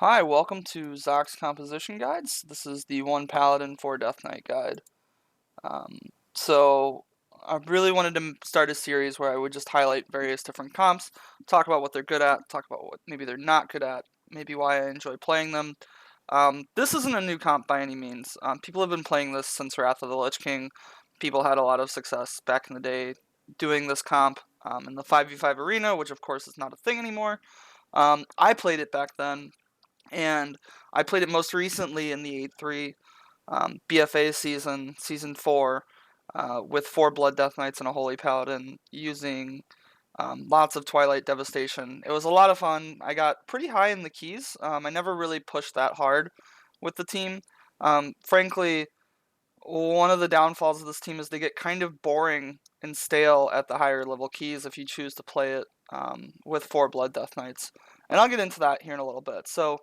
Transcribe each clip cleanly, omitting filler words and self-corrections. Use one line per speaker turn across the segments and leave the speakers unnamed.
Hi, welcome to Zox Composition Guides. This is the One Paladin 4 Death Knight guide. Um, so, I really wanted to start a series where I would just highlight various different comps, talk about what they're good at, talk about what maybe they're not good at, maybe why I enjoy playing them. This isn't a new comp by any means. People have been playing this since Wrath of the Lich King. People had a lot of success back in the day doing this comp in the 5v5 arena, which of course is not a thing anymore. I played it back then and I played it most recently in the 8-3 BFA season 4, with 4 Blood Death Knights and a Holy Paladin, using lots of Twilight Devastation. It was a lot of fun. I got pretty high in the keys. I never really pushed that hard with the team. Frankly, one of the downfalls of this team is they get kind of boring and stale at the higher level keys if you choose to play it with 4 Blood Death Knights. And I'll get into that here in a little bit. So,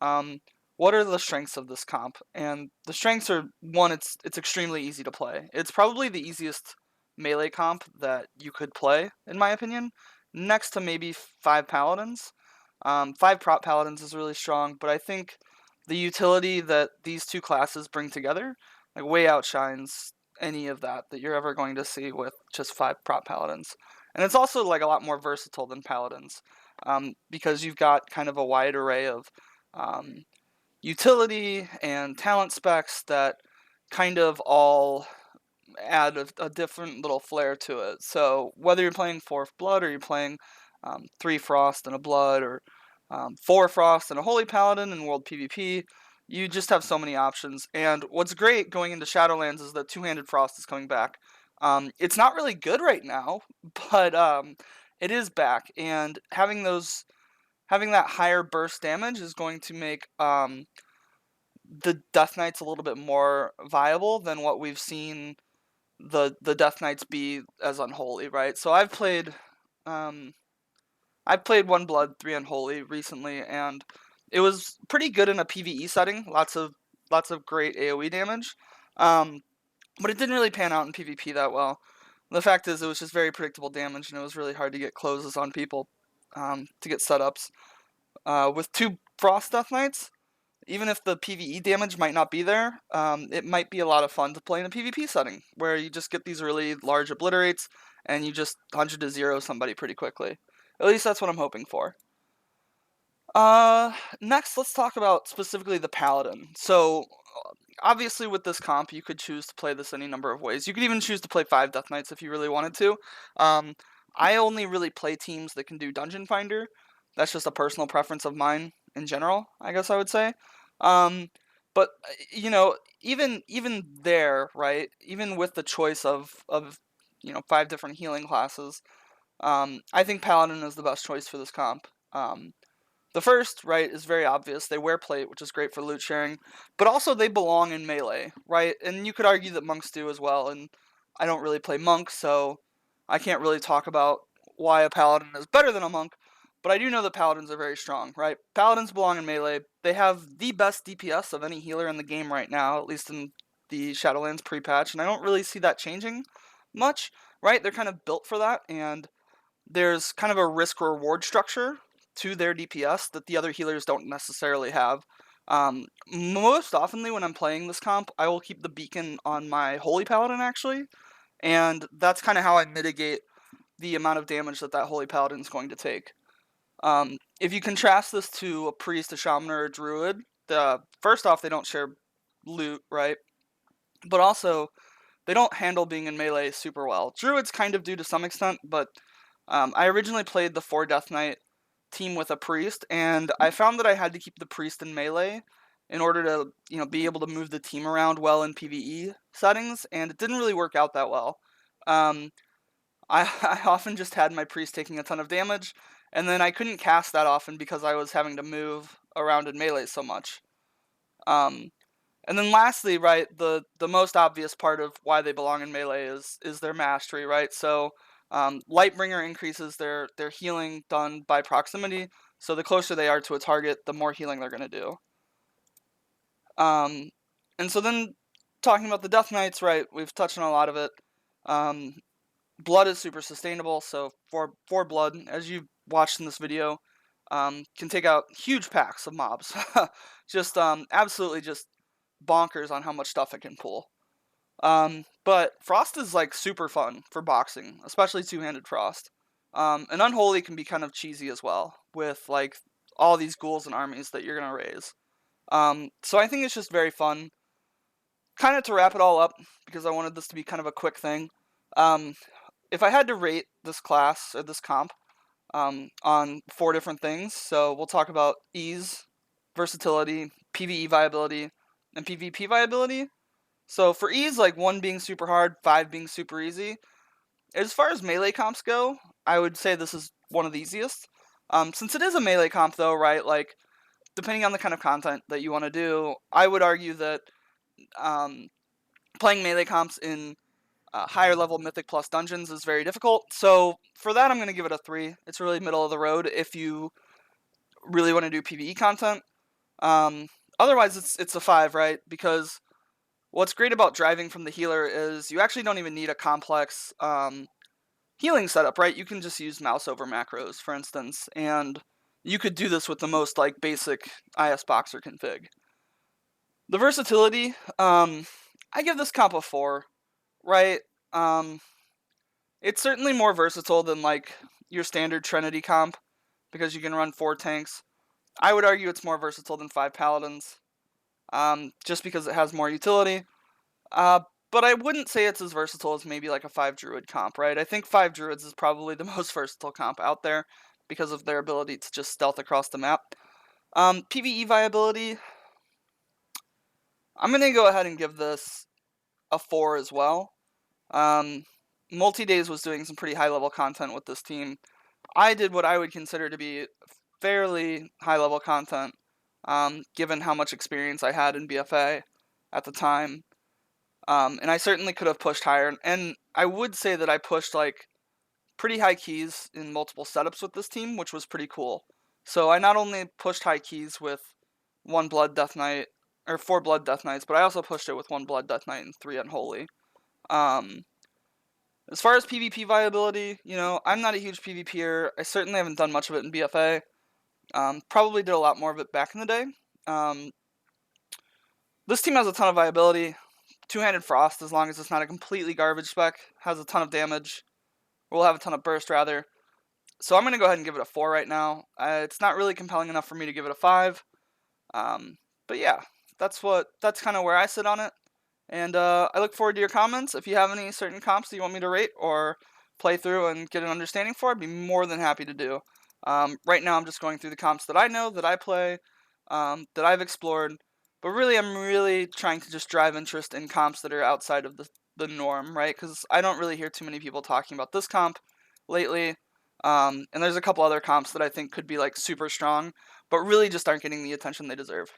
um, what are the strengths of this comp? And the strengths are, one, it's extremely easy to play. It's probably the easiest melee comp that you could play, in my opinion, next to maybe 5 paladins. 5 prop paladins is really strong, but I think the utility that these two classes bring together like way outshines any of that you're ever going to see with just 5 prop paladins. And it's also like a lot more versatile than paladins, because you've got kind of a wide array of um, utility and talent specs that kind of all add a different little flair to it. So whether you're playing 4th Blood or you're playing 3 Frost and a Blood, or 4 Frost and a Holy Paladin in World PvP, you just have so many options. And what's great going into Shadowlands is that Two-Handed Frost is coming back. It's not really good right now, but it is back, and having that higher burst damage is going to make the Death Knights a little bit more viable than what we've seen the Death Knights be as Unholy, right? So um, I've played 1 Blood 3 Unholy recently, and it was pretty good in a PvE setting. Lots of great AoE damage, um, but it didn't really pan out in PvP that well. The fact is, it was just very predictable damage, and it was really hard to get closes on people, to get setups. With 2 Frost Death Knights, even if the PvE damage might not be there, it might be a lot of fun to play in a PvP setting, where you just get these really large obliterates, and you just 100 to 0 somebody pretty quickly. At least that's what I'm hoping for. Next, let's talk about specifically the Paladin. So, obviously with this comp, you could choose to play this any number of ways. You could even choose to play 5 Death Knights if you really wanted to. I only really play teams that can do Dungeon Finder. That's just a personal preference of mine in general, I guess I would say. Um, but even there, right? Even with the choice of 5 different healing classes, I think Paladin is the best choice for this comp. The first, right, is very obvious. They wear plate, which is great for loot sharing, but also they belong in melee, right? And you could argue that monks do as well, and I don't really play monk, so I can't really talk about why a paladin is better than a monk, but I do know that paladins are very strong, right? Paladins belong in melee. They have the best DPS of any healer in the game right now, at least in the Shadowlands pre-patch, and I don't really see that changing much, right? They're kind of built for that, and there's kind of a risk-reward structure to their DPS that the other healers don't necessarily have. Most oftenly when I'm playing this comp, I will keep the beacon on my Holy Paladin, actually, and that's kind of how I mitigate the amount of damage that Holy Paladin is going to take. If you contrast this to a Priest, a Shaman, or a Druid, first off, they don't share loot, right? But also, they don't handle being in melee super well. Druids kind of do to some extent, but I originally played the 4 Death Knight team with a priest, and I found that I had to keep the priest in melee in order to, be able to move the team around well in PvE settings, and it didn't really work out that well. Um, I often just had my priest taking a ton of damage, and then I couldn't cast that often because I was having to move around in melee so much. Um, and then lastly, right, the most obvious part of why they belong in melee is their mastery, right? So Lightbringer increases their healing done by proximity, so the closer they are to a target, the more healing they're going to do. And so then, talking about the Death Knights, right, we've touched on a lot of it. Blood is super sustainable, so for blood, as you watched in this video, can take out huge packs of mobs. Just absolutely just bonkers on how much stuff it can pull. But Frost is like super fun for boxing, especially two-handed Frost. And Unholy can be kind of cheesy as well, with like all these ghouls and armies that you're gonna raise. So I think it's just very fun. Kind of to wrap it all up, because I wanted this to be kind of a quick thing. If I had to rate this class or this comp on 4 different things, so we'll talk about ease, versatility, PvE viability, and PvP viability. So for ease, like 1 being super hard, 5 being super easy. As far as melee comps go, I would say this is one of the easiest. Since it is a melee comp though, right, like, depending on the kind of content that you want to do, I would argue that playing melee comps in higher level Mythic Plus dungeons is very difficult. So for that, I'm going to give it a 3. It's really middle of the road if you really want to do PvE content. Otherwise, it's a 5, right? Because what's great about driving from the healer is you actually don't even need a complex healing setup, right? You can just use mouse over macros, for instance, and you could do this with the most like basic IS Boxer config. The versatility, I give this comp a 4, right? It's certainly more versatile than like your standard Trinity comp because you can run 4 tanks. I would argue it's more versatile than 5 paladins, just because it has more utility. But I wouldn't say it's as versatile as maybe like a 5 druid comp, right? I think 5 druids is probably the most versatile comp out there because of their ability to just stealth across the map. PvE viability, I'm going to go ahead and give this a 4 as well. Multi-Days was doing some pretty high-level content with this team. I did what I would consider to be fairly high-level content, given how much experience I had in BFA at the time. And I certainly could have pushed higher. And I would say that I pushed like pretty high keys in multiple setups with this team, which was pretty cool. So I not only pushed high keys with 1 Blood Death Knight, or 4 Blood Death Knights, but I also pushed it with 1 Blood Death Knight and 3 Unholy. As far as PvP viability, you know, I'm not a huge PvPer. I certainly haven't done much of it in BFA. Probably did a lot more of it back in the day. This team has a ton of viability. Two-handed Frost, as long as it's not a completely garbage spec, has a ton of damage. We'll have a ton of burst, rather. So I'm going to go ahead and give it a 4 right now. It's not really compelling enough for me to give it a 5. But yeah, that's kind of where I sit on it. And I look forward to your comments. If you have any certain comps that you want me to rate or play through and get an understanding for, I'd be more than happy to do. Right now I'm just going through the comps that I know, that I play, that I've explored. But really, I'm really trying to just drive interest in comps that are outside of the norm, right? Because I don't really hear too many people talking about this comp lately. And there's a couple other comps that I think could be like super strong, but really just aren't getting the attention they deserve.